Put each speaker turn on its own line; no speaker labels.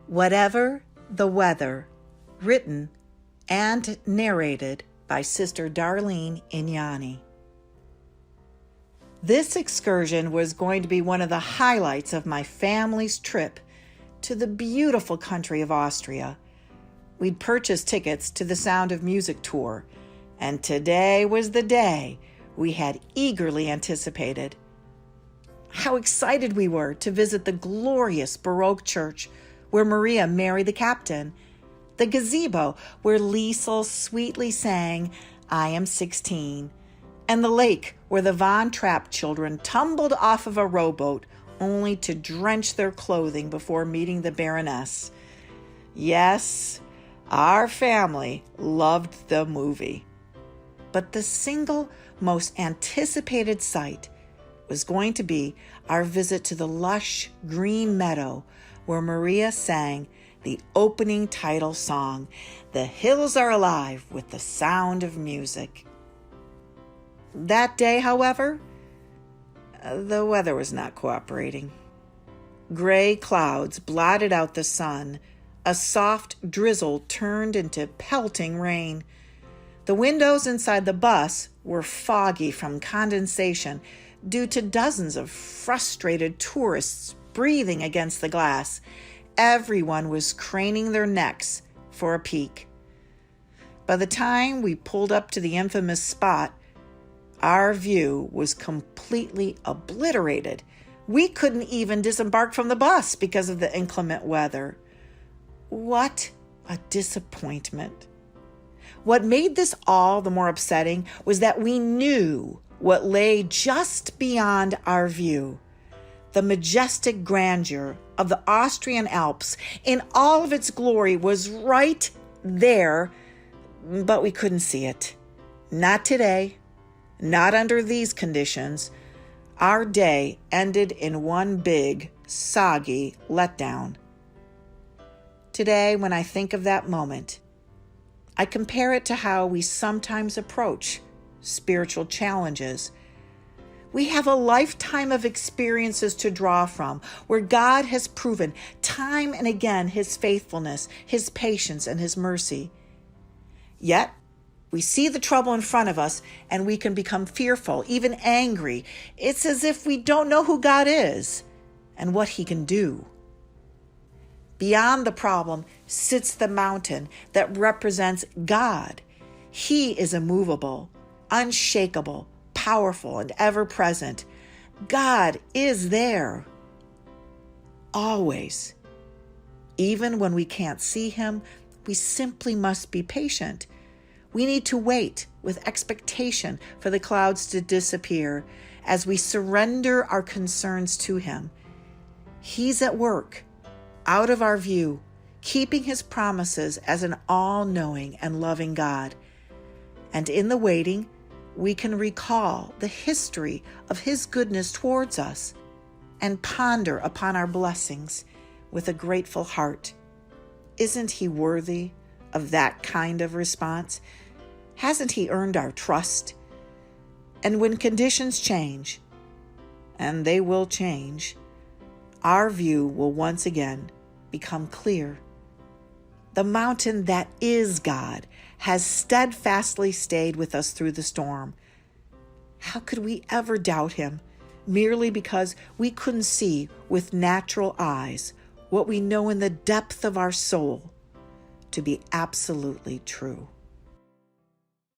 Whatever the Weather, written and narrated by Sister Darlene Ignani. This excursion was going to be one of the highlights of my family's trip to the beautiful country of Austria. We'd purchased tickets to the Sound of Music tour, and today was the day we had eagerly anticipated. How excited we were to visit the glorious Baroque church where Maria married the captain, the gazebo where Liesl sweetly sang, "I am 16," and the lake where the Von Trapp children tumbled off of a rowboat only to drench their clothing before meeting the Baroness. Yes, our family loved the movie. But the single most anticipated sight was going to be our visit to the lush green meadow where Maria sang the opening title song, "The Hills Are Alive with the Sound of Music." That day, however, the weather was not cooperating. Gray clouds blotted out the sun. A soft drizzle turned into pelting rain. The windows inside the bus were foggy from condensation due to dozens of frustrated tourists breathing against the glass. Everyone was craning their necks for a peek. By the time we pulled up to the infamous spot, our view was completely obliterated. We couldn't even disembark from the bus because of the inclement weather. What a disappointment. What made this all the more upsetting was that we knew what lay just beyond our view. The majestic grandeur of the Austrian Alps in all of its glory was right there, but we couldn't see it. Not today, not under these conditions. Our day ended in one big, soggy letdown. Today, when I think of that moment, I compare it to how we sometimes approach spiritual challenges. We have a lifetime of experiences to draw from where God has proven time and again His faithfulness, His patience, and His mercy. Yet, we see the trouble in front of us and we can become fearful, even angry. It's as if we don't know who God is and what He can do. Beyond the problem sits the mountain that represents God. He is immovable, unshakable, powerful, and ever-present. God is there. Always. Even when we can't see Him, we simply must be patient. We need to wait with expectation for the clouds to disappear as we surrender our concerns to Him. He's at work, out of our view, keeping His promises as an all-knowing and loving God. And in the waiting, we can recall the history of His goodness towards us and ponder upon our blessings with a grateful heart. Isn't He worthy of that kind of response? Hasn't He earned our trust? And when conditions change, and they will change, our view will once again become clear. The mountain that is God has steadfastly stayed with us through the storm. How could we ever doubt Him merely because we couldn't see with natural eyes what we know in the depth of our soul to be absolutely true?